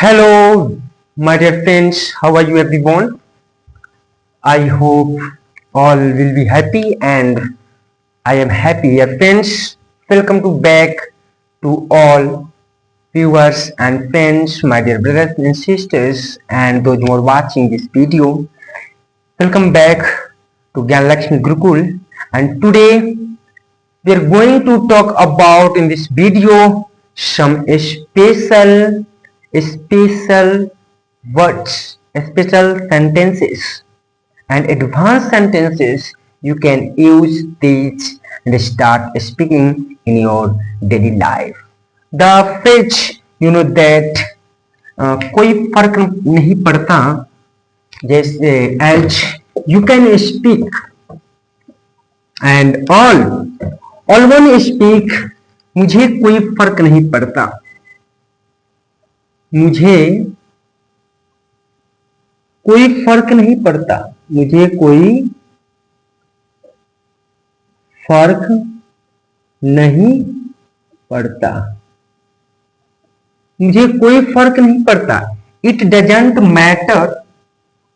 Hello, my dear friends. How are you, everyone? I hope all will be happy, and I am happy. Dear friends, welcome to back to all viewers and friends, my dear brothers and sisters, and those who are watching this video. Welcome back to Gyan Lakshmi Gurukul. And today we are going to talk about in this video some special words, special sentences and advanced sentences you can use these and start speaking in your daily life. The phrase you know that कोई फर्क नहीं पड़ता जैसे as you can speak and all one speak मुझे कोई फर्क नहीं पड़ता मुझे कोई फर्क नहीं पड़ता मुझे कोई फर्क नहीं पड़ता मुझे कोई फर्क नहीं पड़ता इट डजंट मैटर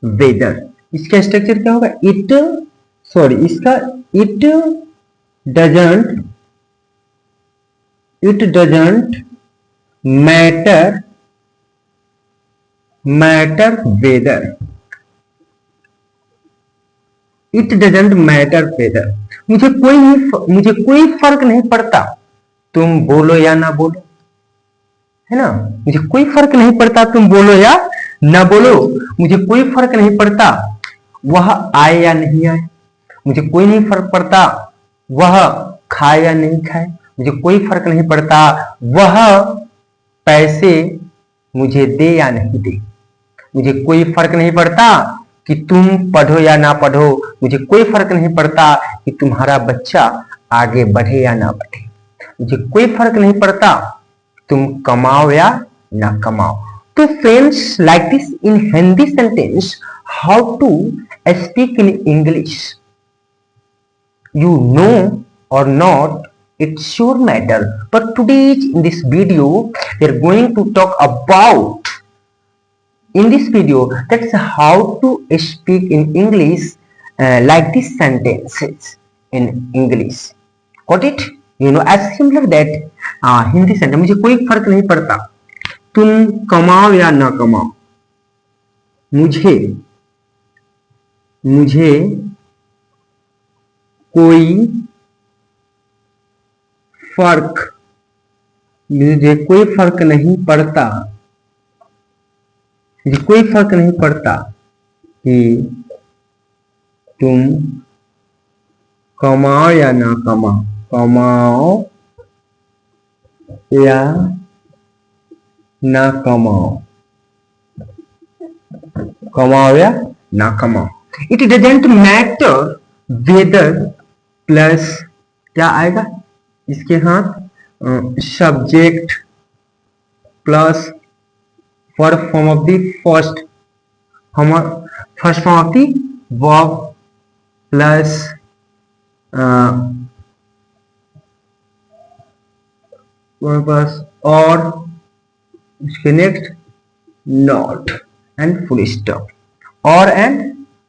वेदर इसका स्ट्रक्चर क्या होगा इसका it doesn't matter whether it doesn't matter weather मुझे कोई फर्क नहीं पड़ता तुम बोलो या ना बोलो है ना मुझे कोई फर्क नहीं पड़ता तुम बोलो या ना बोलो मुझे कोई फर्क नहीं पड़ता वह आए या नहीं आए मुझे कोई नहीं फर्क पड़ता वह खाए या नहीं खाए मुझे कोई फर्क नहीं पड़ता वह पैसे मुझे दे या नहीं दे मुझे कोई फर्क नहीं पड़ता कि तुम पढ़ो या ना पढ़ो मुझे कोई फर्क नहीं पड़ता कि तुम्हारा बच्चा आगे बढ़े या ना बढ़े मुझे कोई फर्क नहीं पड़ता तुम कमाओ या ना कमाओ तो friends like this in Hindi sentence how to speak in English you know or not it's your matter but today in this video we are going to talk about in this video that's how to speak in English like these sentences in English got it you know as similar that Hindi sentence मुझे कोई फर्क नहीं पड़ता तुम कमाओ या ना कमाओ मुझे मुझे कोई फर्क नहीं पड़ता कि तुम कमाओ या ना कमाओ या ना कमाओ it doesn't matter weather plus क्या आएगा इसके हाथ subject plus first form of the first form of the verb plus और इसके next not and full stop और एंड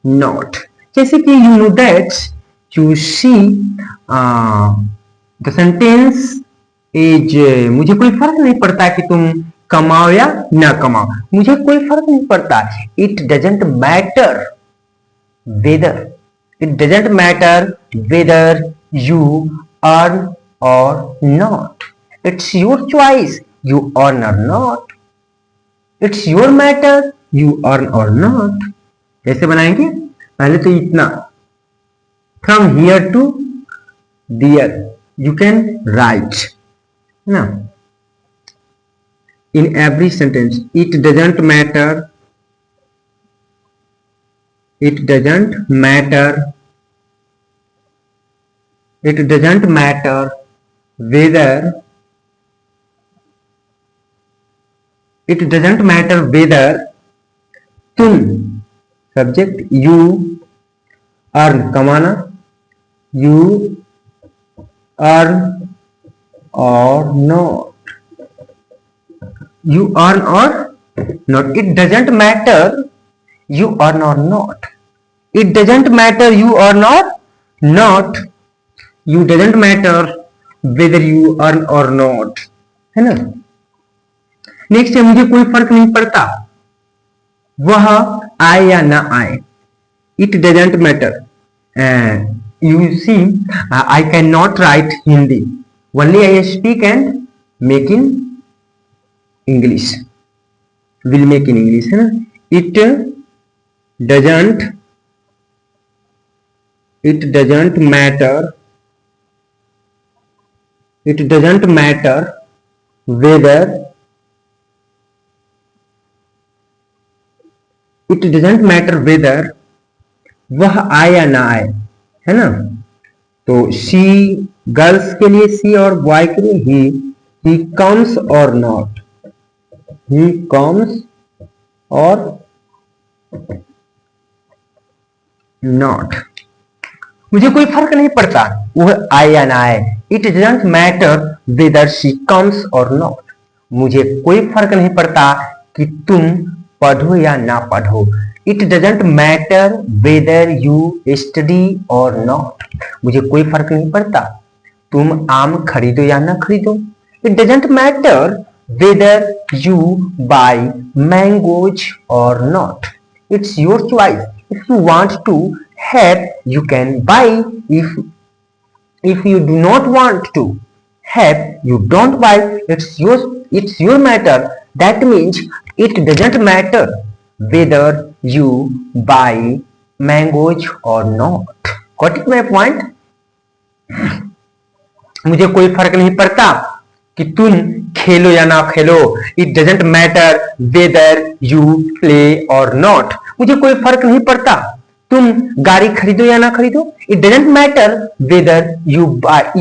नॉट जैसे कि you know that you see the sentence is मुझे कोई फर्क नहीं पड़ता कि तुम कमाओ या ना कमाओ मुझे कोई फर्क नहीं पड़ता it doesn't matter whether you earn or not it's your choice you earn or not it's your matter you earn or not कैसे बनाएंगे पहले तो इतना from here to there you can write now in every sentence it doesn't matter whether तुम subject you earn कमाना you earn or not Not. It doesn't matter you earn or not. It doesn't matter you earn or not. You doesn't matter whether you earn or not. है ना? Next है मुझे कोई फर्क नहीं पड़ता वह आए या ना आए. It doesn't matter. You see, I cannot write Hindi. Only I speak and make in English. Will make in English, है ना? It doesn't matter. It doesn't matter whether. It doesn't matter whether वह आए या ना आए, है ना? तो शी गर्ल्स के लिए सी और बॉय के लिए ही कम्स और नॉट. ही कम्स और नॉट. मुझे कोई फर्क नहीं पड़ता वह आए या ना आए. It doesn't matter whether she comes और नॉट. मुझे कोई फर्क नहीं पड़ता कि तुम पढ़ो या ना पढ़ो. It doesn't matter whether you study और नॉट. मुझे कोई फर्क नहीं पड़ता तुम आम खरीदो या ना खरीदो. It doesn't matter whether you buy mangoes और not. It's your choice. If you want to have you can buy. If you do not want to have you don't buy. It's your matter. That means it doesn't matter whether you buy mangoes or not. Got it my point? मुझे कोई फर्क नहीं पड़ता कि तुम खेलो या ना खेलो. It doesn't matter whether you play or not. मुझे कोई फर्क नहीं पड़ता तुम गाड़ी खरीदो या ना खरीदो. It doesn't matter whether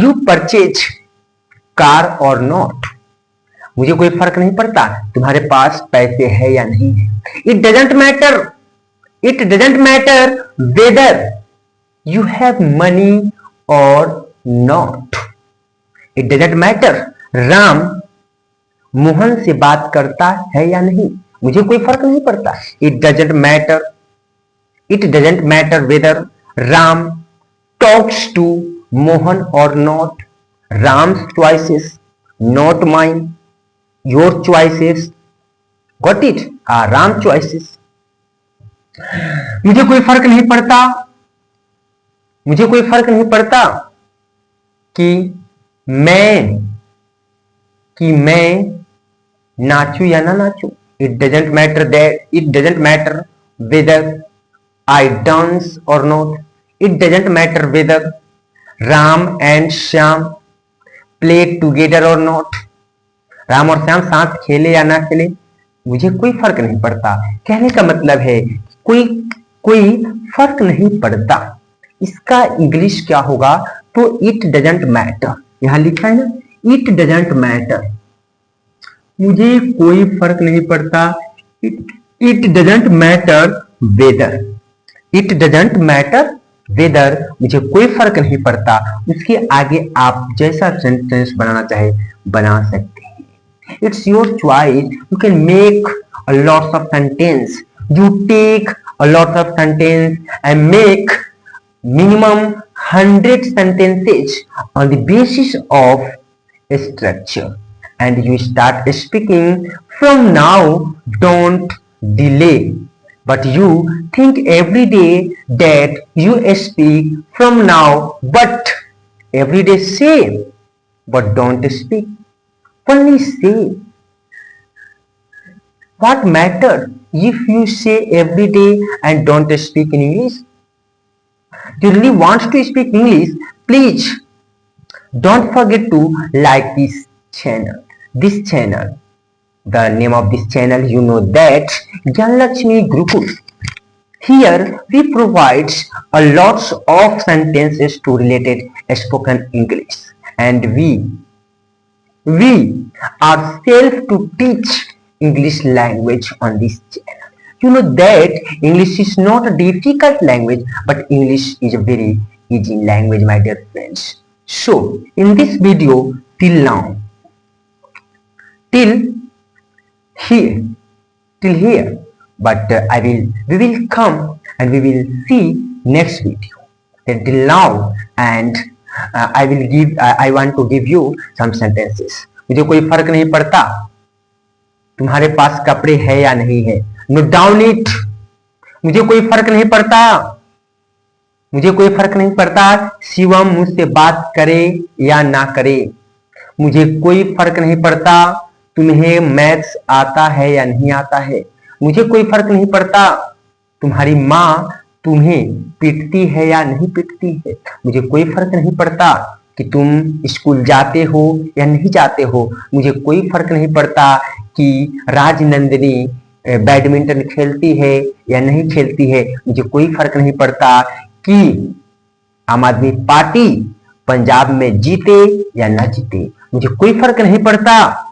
you purchase car or not. मुझे कोई फर्क नहीं पड़ता तुम्हारे पास पैसे है या नहीं है. It doesn't matter whether you have money or not. It doesn't matter Ram Mohan से बात करता है या नहीं. मुझे कोई फर्क नहीं पड़ता. It doesn't matter whether Ram talks to Mohan or not. Ram's choices, not mine. Your choices. Got it? Ram choices. मुझे कोई फर्क नहीं पड़ता. मुझे कोई फर्क नहीं पड़ता कि मैं नाचू या ना नाचू. It doesn't matter whether I dance or not. It doesn't matter whether Ram and Shyam play together or not. Ram और श्याम साथ खेले या ना खेले. मुझे कोई फर्क नहीं पड़ता. कहने का मतलब है कोई फर्क नहीं पड़ता. इसका इंग्लिश क्या होगा? तो इट डजंट मैटर. यहां लिखा है ना, इट डजंट मैटर. मुझे कोई फर्क नहीं पड़ता. It doesn't matter weather. It doesn't matter weather. मुझे कोई फर्क नहीं पड़ता. उसके आगे आप जैसा सेंटेंस बनाना चाहे बना सकते. It's your choice. You can make a lot of sentence. You take a lot of sentence and make minimum 100 sentences on the basis of a structure. And you start speaking from now. Don't delay. But you think every day that you speak from now. But every day say, but don't speak. Only say. What matter if you say every day and don't speak in English? Do you really want to speak English? Please don't forget to like this channel. The name of this channel, you know that, Gyanlakshmi Gurukul. Here we provide a lots of sentences to related spoken English, and we are self to teach English language on this channel. You know that English is not a difficult language, but English is a very easy language, my dear friends. So in this video, till here, till here, but we will come and we will see next video. Until now, and I want to give you some sentences. मुझे कोई फर्क नहीं पड़ता तुम्हारे पास कपड़े है या नहीं है. Note down it. मुझे कोई फर्क नहीं पड़ता, मुझे कोई फर्क नहीं पड़ता शिवम मुझसे बात करे या ना करे. मुझे कोई फर्क नहीं पड़ता तुम्हें मैथ्स आता है या नहीं आता है. मुझे कोई फर्क नहीं पड़ता तुम्हारी माँ तुम्हें पीटती है या नहीं पीटती है. मुझे कोई फर्क नहीं पड़ता कि तुम स्कूल जाते हो या नहीं जाते हो. मुझे कोई फर्क नहीं पड़ता कि राजनंदिनी बैडमिंटन खेलती है या नहीं खेलती है. मुझे कोई फर्क नहीं पड़ता कि आम आदमी पार्टी पंजाब में जीते या ना जीते. मुझे कोई फर्क नहीं पड़ता,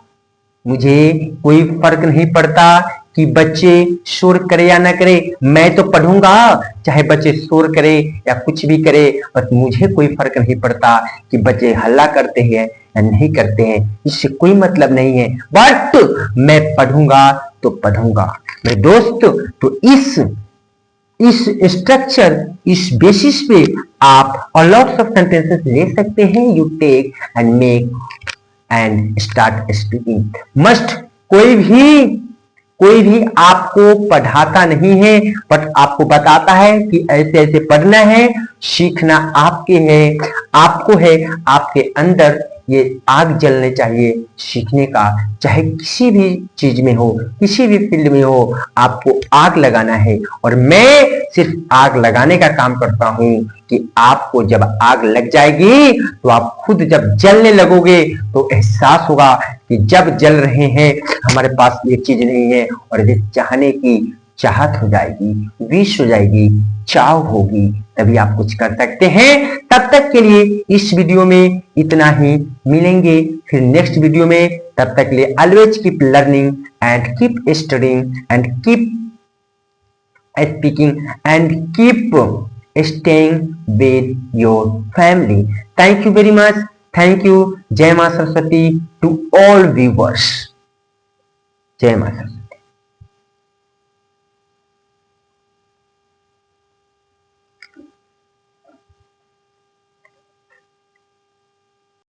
मुझे कोई फर्क नहीं पड़ता कि बच्चे शोर करे या ना करे. मैं तो पढ़ूंगा चाहे बच्चे शोर करे या कुछ भी करे, बस मुझे कोई फर्क नहीं पड़ता कि बच्चे हल्ला करते हैं या नहीं करते हैं. इससे कोई मतलब नहीं है, बट मैं पढ़ूंगा तो पढ़ूंगा. मेरे दोस्त, तो इस स्ट्रक्चर, इस बेसिस पे आप लॉट्स ऑफ सेंटेंसेस ले सकते हैं. You take and make and start speaking. Must कोई भी आपको पढ़ाता नहीं है, बट आपको बताता है कि ऐसे ऐसे पढ़ना है. सीखना आपको है. आपके अंदर ये आग जलने चाहिए सीखने का. चाहे किसी भी चीज में हो, किसी भी फील्ड में हो, आपको आग लगाना है. और मैं सिर्फ आग लगाने का काम करता हूं कि आपको जब आग लग जाएगी तो आप खुद जब जलने लगोगे तो एहसास होगा कि जब जल रहे हैं हमारे पास ये चीज नहीं है, और ये चाहने की चाहत हो जाएगी, विश हो जाएगी, चाव होगी, तभी आप कुछ कर सकते हैं. तब तक के लिए इस वीडियो में इतना ही. मिलेंगे फिर नेक्स्ट वीडियो में. तब तक के लिए always keep learning and keep studying and keep speaking and keep staying with your family. Thank you very much. Thank you. Jai Ma Saraswati to all viewers. Jai Ma Saraswati.